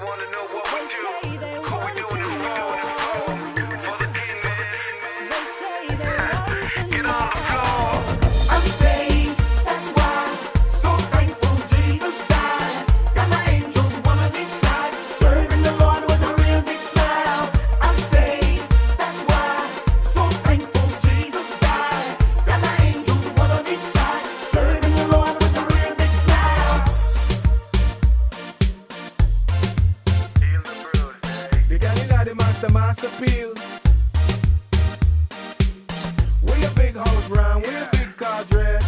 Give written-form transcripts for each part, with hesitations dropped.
want to know what we do, who we doing it for the king, man. Get on the floor. I'm saved, that's why. So thankful Jesus died. Got my angels one on each side, serving the Lord with a real big smile. I'm saved, that's why. So thankful Jesus died. Got my angels one on each side, serving the Lord with a real big smile. Heal the bruise, They got it out of mass appeal. We a big house round, we a big car dread. I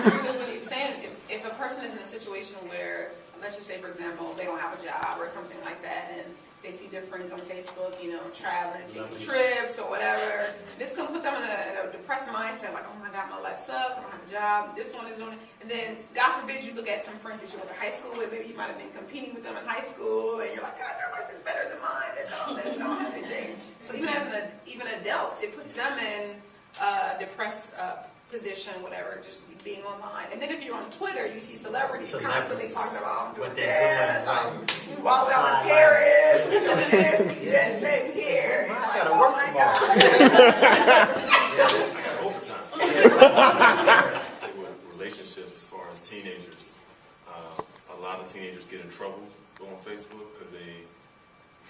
agree with what you're saying. If a person is in a situation where, let's just say, for example, they don't have a job or something like that, and they see their friends on Facebook, you know, traveling, taking trips or whatever, this can put them in a depressed mindset, like, oh my God, my life sucks, I don't have a job, this one is doing it. And then, God forbid, you look at some friends that you went to high school with, maybe you might have been competing with them in high school, and you're like, God, their life is better than mine, and all this, I don't have anything. So even as even adults, it puts them in a depressed position, whatever, just being online. And then if you're on Twitter, you see celebrities constantly talking about, I'm doing this, we walked out in Paris, we doing this, we just sitting here. I gotta work tomorrow. Say with relationships as far as teenagers, a lot of teenagers get in trouble on Facebook because they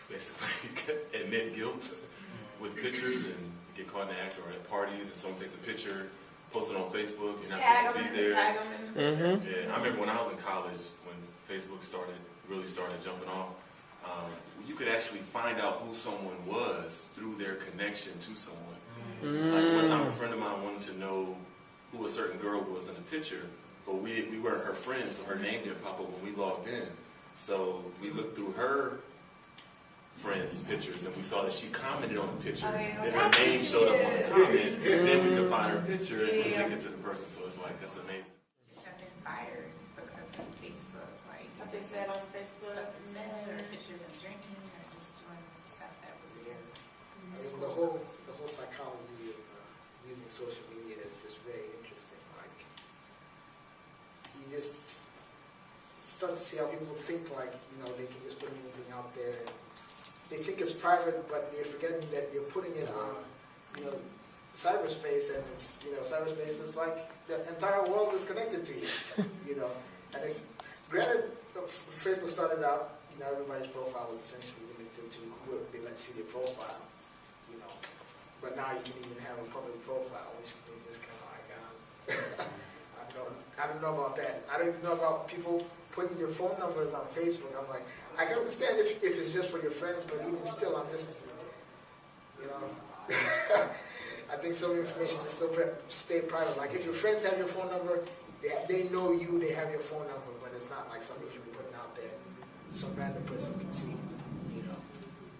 basically admit guilt with pictures and get caught in the act, or at parties and someone takes a picture, post it on Facebook, you're not supposed to be there. Yeah, I remember when I was in college, when Facebook really started jumping off, you could actually find out who someone was through their connection to someone. Like one time a friend of mine wanted to know who a certain girl was in a picture, but we weren't her friends, so her name didn't pop up when we logged in. So we looked through her friends' pictures, and we saw that she commented on the picture, and her name showed up on the comment, and then we could find her picture and link it to the person. So it's like, that's amazing. I've been fired because of Facebook, like Something said on Facebook. stuff is said, or a picture of them drinking, or just doing stuff that was there. I mean, the whole psychology of using social media is just very interesting. Like, you just start to see how people think, like, you know, they can just put anything out there. And they think it's private, but they're forgetting that you're putting it on, you know, cyberspace, and it's, you know, cyberspace is like the entire world is connected to you, you know. And if, granted, Facebook started out, you know, everybody's profile was essentially limited to who they let see their profile, you know. But now you can even have a public profile, which is just kind of like, I don't know about that. I don't even know about people putting your phone numbers on Facebook. I'm like, I can understand if it's just for your friends, but even still, I'm just, you know, I think some information should still stay private. Like if your friends have your phone number, they know you, they have your phone number, but it's not like something you should be putting out there. Some random person can see, you know.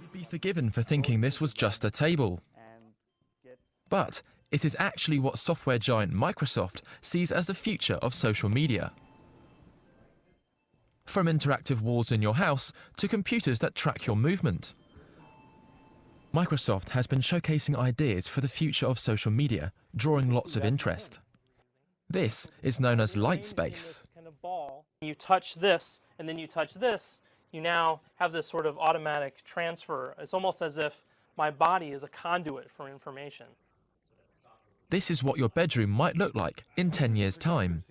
You'd be forgiven for thinking this was just a table. But it is actually what software giant Microsoft sees as the future of social media. From interactive walls in your house to computers that track your movement, Microsoft has been showcasing ideas for the future of social media, drawing lots of interest. This is known as light space. You touch this, and then you touch this, you now have this sort of automatic transfer. It's almost as if my body is a conduit for information. This is what your bedroom might look like in 10 years' time.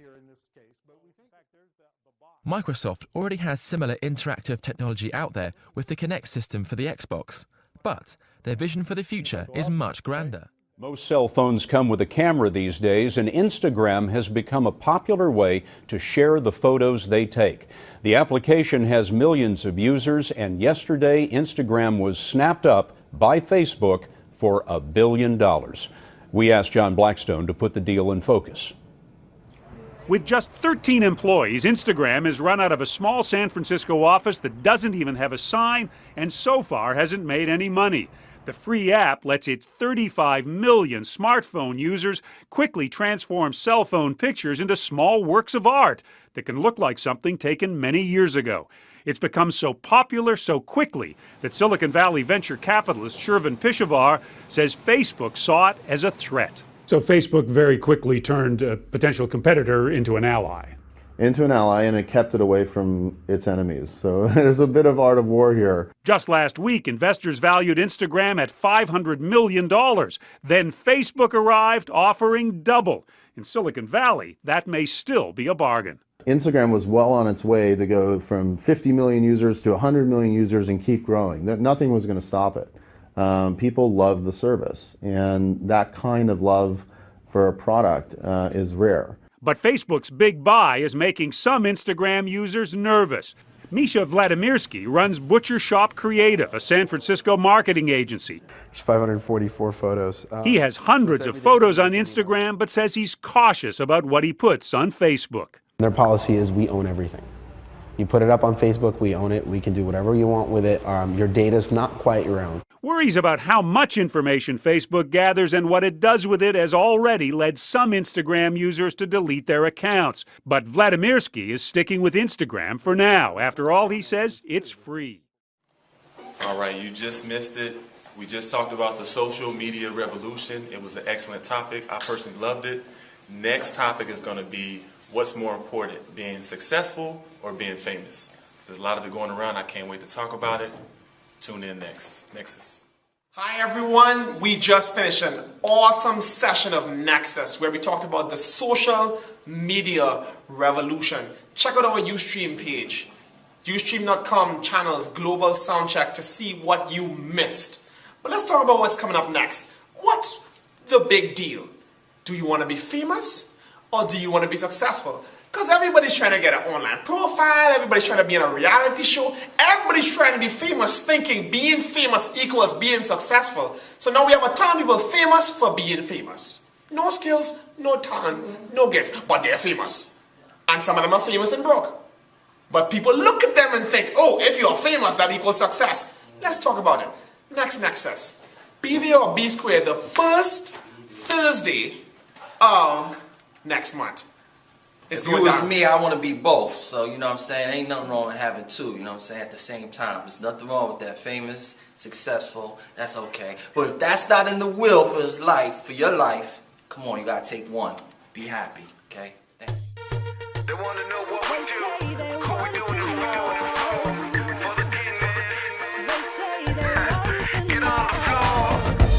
Microsoft already has similar interactive technology out there with the Kinect system for the Xbox, but their vision for the future is much grander. Most cell phones come with a camera these days, and Instagram has become a popular way to share the photos they take. The application has millions of users, and yesterday Instagram was snapped up by Facebook for $1 billion. We asked John Blackstone to put the deal in focus. With just 13 employees, Instagram has run out of a small San Francisco office that doesn't even have a sign and so far hasn't made any money. The free app lets its 35 million smartphone users quickly transform cell phone pictures into small works of art that can look like something taken many years ago. It's become so popular so quickly that Silicon Valley venture capitalist Shervin Pishavar says Facebook saw it as a threat. So Facebook very quickly turned a potential competitor into an ally. into an ally, and it kept it away from its enemies. So there's a bit of art of war here. Just last week, investors valued Instagram at $500 million. Then Facebook arrived, offering double. In Silicon Valley, that may still be a bargain. Instagram was well on its way to go from 50 million users to 100 million users and keep growing. Nothing was going to stop it. People love the service, and that kind of love for a product is rare. But Facebook's big buy is making some Instagram users nervous. Misha Vladimirsky runs Butcher Shop Creative, a San Francisco marketing agency. There's 544 photos. He has hundreds of photos on Instagram, but says he's cautious about what he puts on Facebook. Their policy is we own everything. You put it up on Facebook, we own it. We can do whatever you want with it. Your data's not quite your own. Worries about how much information Facebook gathers and what it does with it has already led some Instagram users to delete their accounts. But Vladimirsky is sticking with Instagram for now. After all, he says it's free. All right, you just missed it. We just talked about the social media revolution. It was an excellent topic. I personally loved it. Next topic is going to be what's more important, being successful or being famous? There's a lot of it going around. I can't wait to talk about it. Tune in next. Nexus. Hi everyone, we just finished an awesome session of Nexus where we talked about the social media revolution. Check out our Ustream page, ustream.com channels global soundcheck to see what you missed. But let's talk about what's coming up next. What's the big deal? Do you want to be famous or do you want to be successful? Because everybody's trying to get an online profile, everybody's trying to be in a reality show, everybody's trying to be famous, thinking being famous equals being successful. So now we have a ton of people famous for being famous. No skills, no talent, no gift, but they're famous. And some of them are famous and broke. But people look at them and think, oh, if you're famous, that equals success. Let's talk about it. Next Nexus. Be there or be square the first Thursday of next month. If you was me, I want to be both. So, you know what I'm saying? Ain't nothing wrong with having two, you know what I'm saying, at the same time. There's nothing wrong with that. Famous, successful, that's okay. But if that's not in the will for his life, for your life, come on, you got to take one. Be happy, okay? Thanks. They want to know what we do. How we doing it, for the king, man. Get on the floor.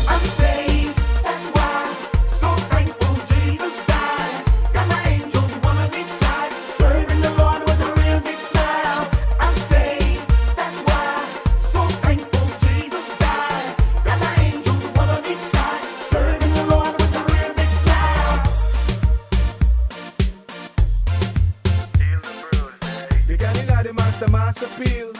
I'm saved, that's why. So thankful Jesus died. Got my angels one on each side. Serving the Lord with a real big smile. I'm saved, that's why. So thankful Jesus died. Got my angels one on each side. Serving the Lord with a real big smile. The Gani Master appeal.